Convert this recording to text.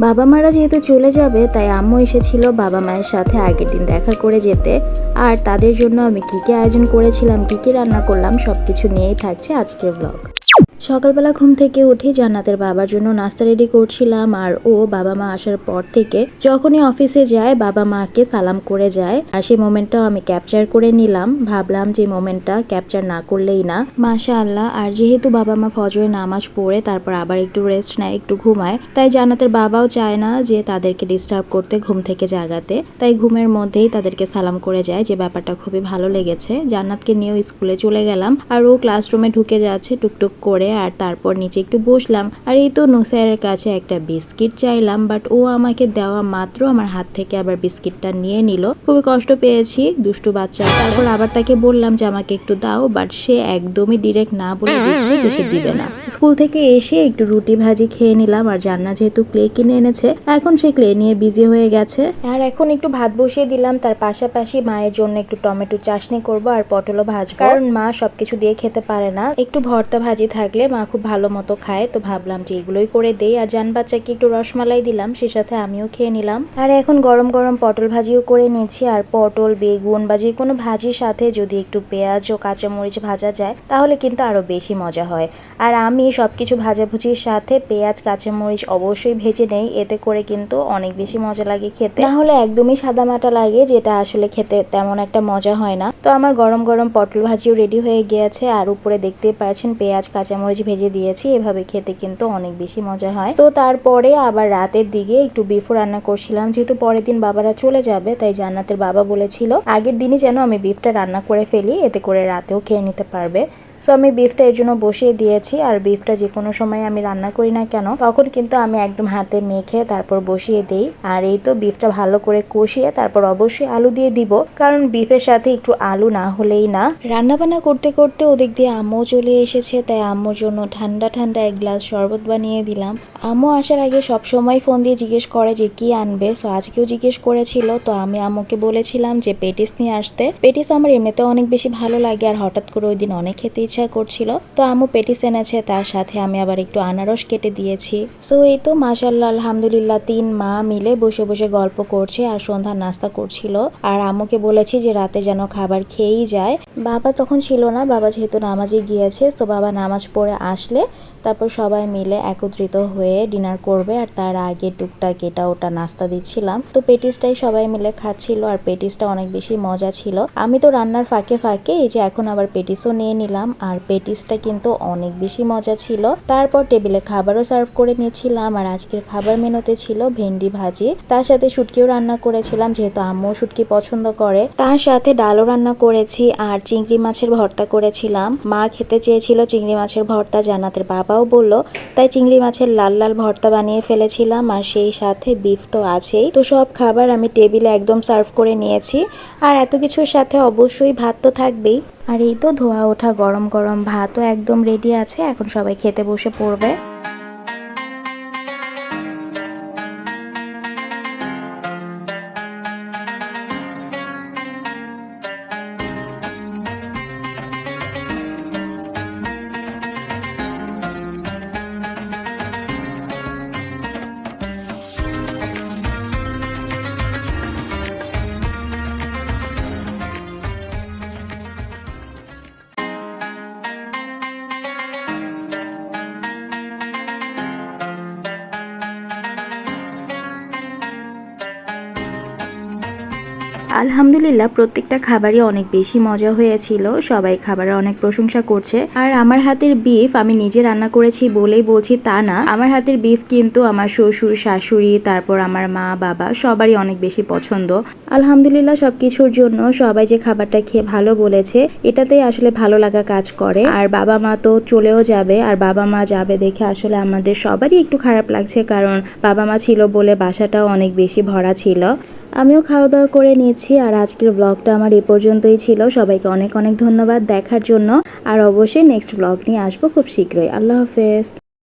বাবা মারা যেহেতু চলে যাবে তাই আম্মু এসেছিল বাবা মায়ের সাথে আগের দিন দেখা করে যেতে। আর তাদের জন্য আমি কী কী আয়োজন করেছিলাম, কী কী রান্না করলাম সবকিছু নিয়েই থাকছে আজকের ব্লগ। সকালবেলা ঘুম থেকে উঠে জান্নাতের বাবার জন্য নাস্তা রেডি করছিলাম। আর ও বাবা মা আসার পর থেকে যখনই অফিসে যায় বাবা মাকে সালাম করে যায়, আর সেই মোমেন্টটাও আমি ক্যাপচার করে নিলাম। ভাবলাম যে মোমেন্টটা ক্যাপচার না করলেই না। মাশাআল্লাহ। আর যেহেতু বাবা মা ফজরের নামাজ পড়ে তারপর আবার একটু রেস্ট নেয়, একটু ঘুমায়, তাই জান্নাতের বাবাও চায় না যে তাদেরকে ডিস্টার্ব করতে, ঘুম থেকে জাগাতে, তাই ঘুমের মধ্যেই তাদেরকে সালাম করে যায়, যে ব্যাপারটা খুবই ভালো লেগেছে। জান্নাতকে নিয়েও স্কুলে চলে গেলাম আর ও ক্লাসরুমে ঢুকে যাচ্ছে টুকটুক করে। আর তারপর নিচে একটু বসলাম। আর এই তো নুসাইরের কাছে একটা বিস্কিট চাইলাম, বাট ও আমাকে দেওয়া মাত্র আমার হাত থেকে আবার বিস্কিটটা নিয়ে নিল। খুবই কষ্ট পেয়েছি, দুষ্টু বাচ্চা। তারপর আবার তাকে বললাম যে আমাকে একটু দাও, বাট সে একদমই ডিরেক্ট না বলে দিচ্ছে যে সে দিবে না। স্কুল থেকে এসে একটু রুটি ভাজি খেয়ে নিলাম। আর জান্নাত যেহেতু ক্লে কিনে এনেছে, এখন সে ক্লে নিয়ে বিজি হয়ে গেছে। আর এখন একটু ভাত বসিয়ে দিলাম, তার পাশাপাশি মায়ের জন্য একটু টমেটো চাটনি করব আর পটলও ভাজবো, কারণ মা সবকিছু দিয়ে খেতে পারে না। একটু ভর্তা ভাজি থাকলে মা খুব ভালো মতো খায়, তো ভাবলাম যে এগুলোই করে দেই। আর জান বাচ্চাকে একটু রসমালাই দিলাম, সে সাথে আমিও খেয়ে নিলাম। আর এখন গরম গরম পটল ভাজিও করে নিচ্ছি। আর পটল, বেগুন বা যে কোনো ভাজির সাথে যদি একটু পেঁয়াজ ও কাঁচামরিচ ভাজা যায় তাহলে কিন্তু আরো বেশি মজা হয়। আর আমি সবকিছু ভাজাভুজির সাথে পেঁয়াজ কাঁচামরিচ অবশ্যই ভেজে নেই, এতে করে কিন্তু অনেক বেশি মজা লাগে খেতে। না হলে একদমই সাদামাটা লাগে, যেটা আসলে খেতে তেমন একটা মজা হয় না। তো আমার গরম গরম পটল ভাজিও রেডি হয়ে গিয়েছে। আর উপরে দেখতেই পাচ্ছেন পেঁয়াজ কাঁচামরিচ ভেজে দিয়েছি, এভাবে খেতে কিন্তু অনেক বেশি মজা হয়। তো তারপরে আবার রাতের দিকে একটু বিফও রান্না করছিলাম, যেহেতু পরের দিন বাবারা চলে যাবে, তাই জান্নাতের বাবা বলেছিল আগের দিনই যেন আমি বিফটা রান্না করে ফেলি, এতে করে রাতেও খেয়ে নিতে পারবে। সো আমি বিফটা এর জন্য বসিয়ে দিয়েছি। আর বিফটা যে কোনো সময় আমি রান্না করি না কেন, তখন কিন্তু আমি একদম হাতে মেখে তারপর বসিয়ে দিই। আর এই তো বিফটা ভালো করে কষিয়ে তারপর অবশ্যই আলু দিয়ে দিব, কারণ বিফের সাথে একটু আলু না হলেই না। রান্না বান্না করতে করতে ওদিক দিয়ে আম্মু চলে এসেছে, তাই আম্মুর জন্য ঠান্ডা ঠান্ডা এক গ্লাস শরবত বানিয়ে দিলাম। আম্মু আসার আগে সবসময় ফোন দিয়ে জিজ্ঞেস করে যে কি আনবে, সো আজকেও জিজ্ঞেস করেছিল। তো আমি আম্মুকে বলেছিলাম যে পেটিস নিয়ে আসতে। পেটিস আমার এমনিতে অনেক বেশি ভালো লাগে, আর হঠাৎ করে ওই দিন অনেক খেতে ইচ্ছা করছিল, তো আম্মু পেটিস এনেছে, তার সাথে আমি আবার একটু আনারস কেটে দিয়েছি। সো এই তো মাশাআল্লাহ আলহামদুলিল্লাহ 3 মা মিলে বসে বসে গল্প করছে আর সন্ধ্যার নাস্তা করছিল। আর আম্মুকে বলেছি যে রাতে যেন খাবার খেয়েই যায়। বাবা তখন ছিল না, বাবা যেহেতু নামাজে গিয়েছে, সো বাবা নামাজ পড়ে আসলে তারপর সবাই মিলে একত্রিত হয়ে ডিনার করবে। আর তার আগে টুকটাক এটা ওটা নাস্তা দিচ্ছিলাম। তো পেটিসটাই সবাই মিলে খাচ্ছিল, আর পেটিসটা অনেক বেশি মজা ছিল। আমি তো রান্নার ফাঁকে ফাঁকে এই যে এখন আবার পেটিসও নিয়ে নিলাম, আর পেটিসটা কিন্তু অনেক বেশি মজা ছিল। তারপর টেবিলে খাবারও সার্ভ করে নিয়েছিলাম। আর আজকের খাবার মেনুতে ছিল ভেন্ডি ভাজি, তার সাথে শুটকিও রান্না করেছিলাম, যেহেতু আম্মু শুটকি পছন্দ করে। তার সাথে ডালও রান্না করেছি, আর চিংড়ি মাছের ভর্তা করেছিলাম। মা খেতে চেয়েছিল চিংড়ি মাছের ভর্তা, জান্নাতের বাবাও বলল, তাই চিংড়ি মাছের লাল লাল ভর্তা বানিয়ে ফেলেছিলাম। আর সেই সাথে বিফ তো আছেই। তো সব খাবার আমি টেবিলে একদম সার্ভ করে নিয়েছি। আর এত কিছুর সাথে অবশ্যই ভাত তো থাকবেই। আর এই তো ধোয়া ওঠা গরম গরম ভাতও একদম রেডি আছে, এখন সবাই খেতে বসে পড়বে। আলহামদুলিল্লাহ প্রত্যেকটা খাবারই অনেক বেশি মজা হয়েছিল, সবাই খাবারের অনেক প্রশংসা করছে। আর আমার হাতের বিফ আমি নিজে রান্না করেছি বলেই বলছি তা না, আমার হাতের বিফ কিন্তু আমার শ্বশুর শাশুড়ি তারপর আমার মা বাবা সবারই অনেক বেশি পছন্দ। আলহামদুলিল্লাহ সবকিছুর জন্য সবাই যে খাবারটা খেয়ে ভালো বলেছে, এটাতেই আসলে ভালো লাগা কাজ করে। আর বাবা মা তো চলেও যাবে, আর বাবা মা যাবে দেখে আসলে আমাদের সবারই একটু খারাপ লাগছে, কারণ বাবা মা ছিল বলে বাসাটাও অনেক বেশি ভরা ছিল। আমিও খাওয়া দাওয়া করে নিয়েছি। আর আজকের ব্লগটা আমার এ পর্যন্তই ছিল। সবাইকে অনেক অনেক ধন্যবাদ দেখার জন্য। আর অবশ্যই নেক্সট ব্লগ নিয়ে আসবো খুব শীঘ্রই। আল্লাহ হাফেজ।